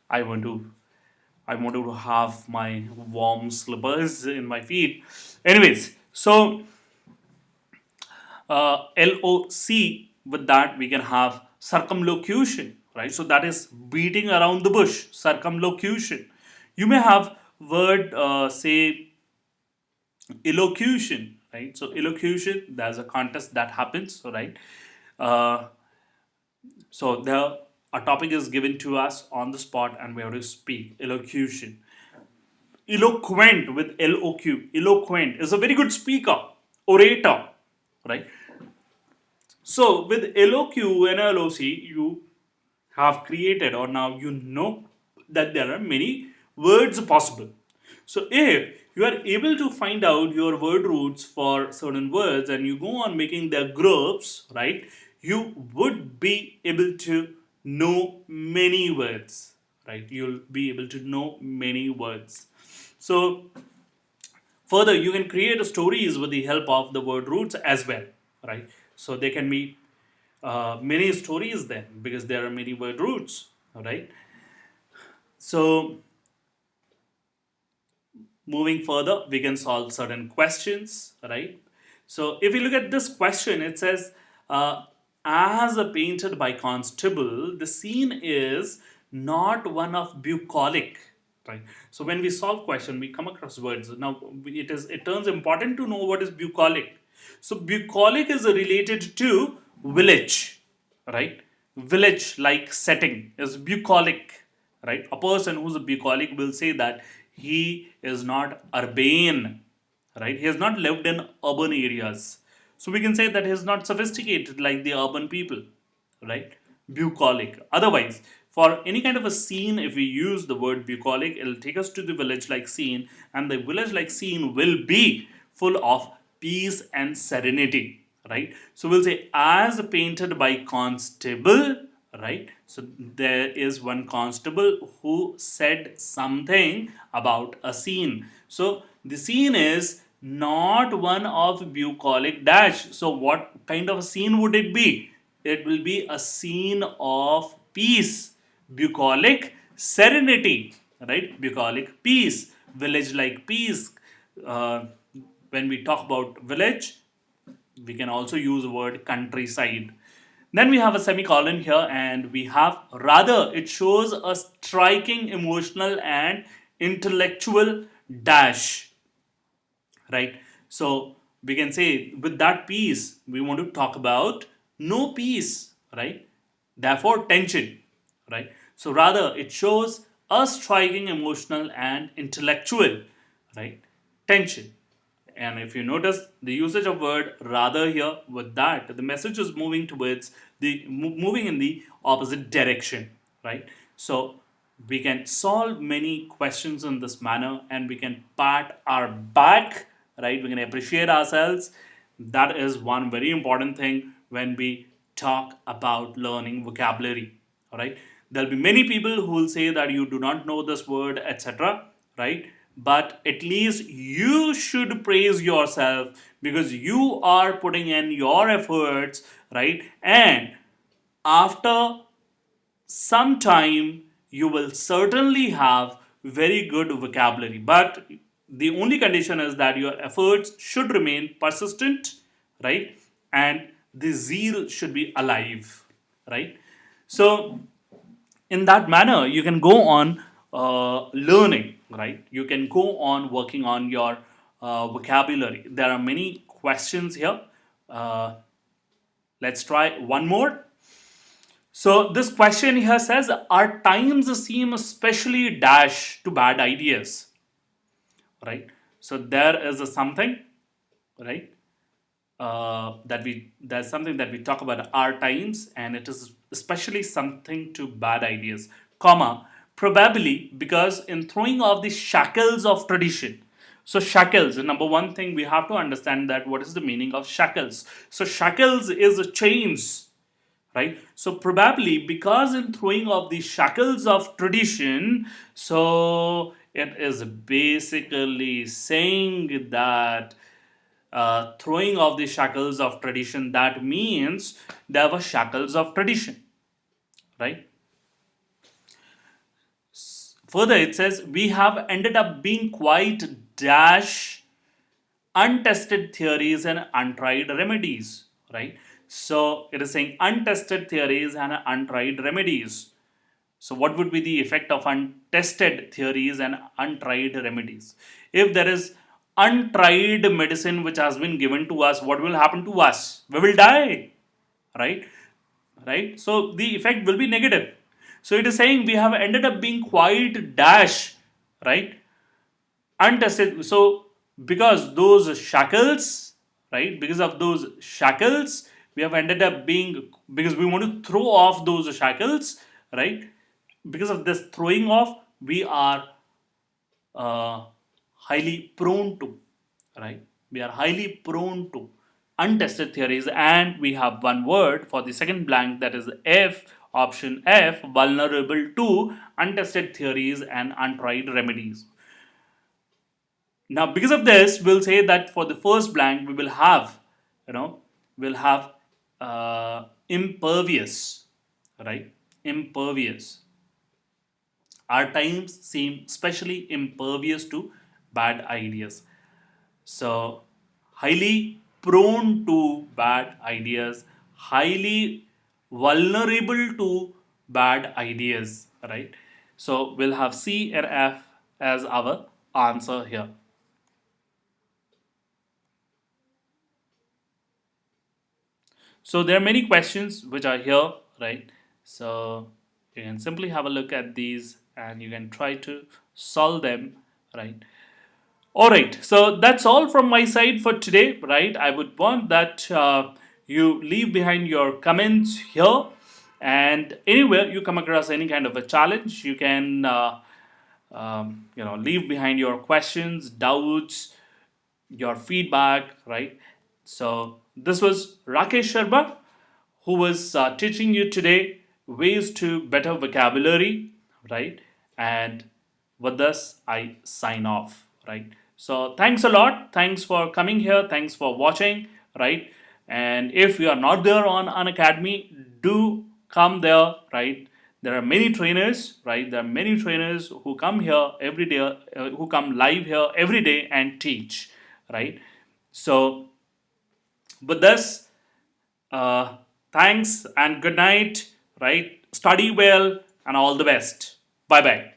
I want to I wanted to have my warm slippers in my feet. Anyways, so LOC, with that we can have circumlocution, right? So that is beating around the bush, circumlocution. You may have word, say elocution, right? So elocution, there's a contest that happens, right? Uh, so there a topic is given to us on the spot and we have to speak elocution. Eloquent with LOQ, eloquent is a very good speaker, orator, right? So with LOQ and LOC, you have created, or now you know that there are many words possible. So if you are able to find out your word roots for certain words and you go on making their groups, right, you would be able to know many words, right? You'll be able to know many words. So further, you can create stories with the help of the word roots as well, right? So there can be many stories then because there are many word roots, all right? So moving further, we can solve certain questions, right? So if you look at this question, it says, as a painted by constable, the scene is not one of bucolic, right? So when we solve question, we come across words. Now it turns important to know what is bucolic. So bucolic is related to village, right? Village like setting is bucolic, right? A person who's a bucolic will say that he is not urbane, right? He has not lived in urban areas. So we can say that he is not sophisticated like the urban people, right? Bucolic. Otherwise, for any kind of a scene, if we use the word bucolic, it'll take us to the village like scene, and the village like scene will be full of peace and serenity, right? So we'll say, as painted by constable, right? So there is one constable who said something about a scene. So the scene is not one of bucolic dash. So what kind of a scene would it be? It will be a scene of peace, bucolic serenity, right? Bucolic peace, village like peace. Uh, when we talk about village, we can also use the word countryside. Then we have a semicolon here, and we have rather, it shows a striking emotional and intellectual dash, right? So we can say with that piece, we want to talk about no peace, right? Therefore, tension, right? So rather, it shows a striking emotional and intellectual, right? Tension. And if you notice the usage of word rather here with that, the message is moving towards moving in the opposite direction, right? So we can solve many questions in this manner and we can pat our back, right? We can appreciate ourselves. That is one very important thing when we talk about learning vocabulary, all right? There'll be many people who will say that you do not know this word, etc., right? But at least you should praise yourself because you are putting in your efforts, right? And after some time you will certainly have very good vocabulary, but the only condition is that your efforts should remain persistent, right? And the zeal should be alive, right? So in that manner you can go on learning, right? You can go on working on your vocabulary. There are many questions here. uh, let's try one more. So this question here says, our times seem especially dash to bad ideas. right? So there is a something, right? There's something that we talk about our times, and it is especially something to bad ideas, comma, probably because in throwing off the shackles of tradition. So shackles, the number one thing we have to understand that what is the meaning of shackles. So shackles is a chains, right? So probably because in throwing off the shackles of tradition, so it is basically saying that throwing off the shackles of tradition, that means there were shackles of tradition, right? Further, it says we have ended up being quite dash untested theories and untried remedies, right? So it is saying untested theories and untried remedies. So, what would be the effect of untested theories and untried remedies? If there is untried medicine which has been given to us, what will happen to us? We will die, right? Right? So, the effect will be negative. So, it is saying we have ended up being quite dash, right? Untested. So, because those shackles, right? Because of those shackles, we have ended up being, because we want to throw off those shackles, right? Because of this throwing off, we are uh, highly prone to, right? We are highly prone to untested theories, and we have one word for the second blank, that is F, option F, vulnerable to untested theories and untried remedies. Now, because of this, we'll say that for the first blank, we will have, you know, we'll have impervious, right? Impervious. Our times seem especially impervious to bad ideas. So, highly prone to bad ideas, highly vulnerable to bad ideas, right? So, we'll have C and F as our answer here. So there are many questions which are here, right? So you can simply have a look at these and you can try to solve them, right? All right, so that's all from my side for today, right? I would want that you leave behind your comments here, and anywhere you come across any kind of a challenge, you can leave behind your questions, doubts, your feedback, right? So this was Rakesh Sharma who was teaching you today ways to better vocabulary, right? And with this, I sign off, right? So thanks a lot. Thanks for coming here. Thanks for watching, right? And if you are not there on Unacademy, do come there, right? There are many trainers, right? There are many trainers who come here every day, who come live here every day and teach, right? So with this, uh, thanks and good night, right? Study well and all the best. Bye bye.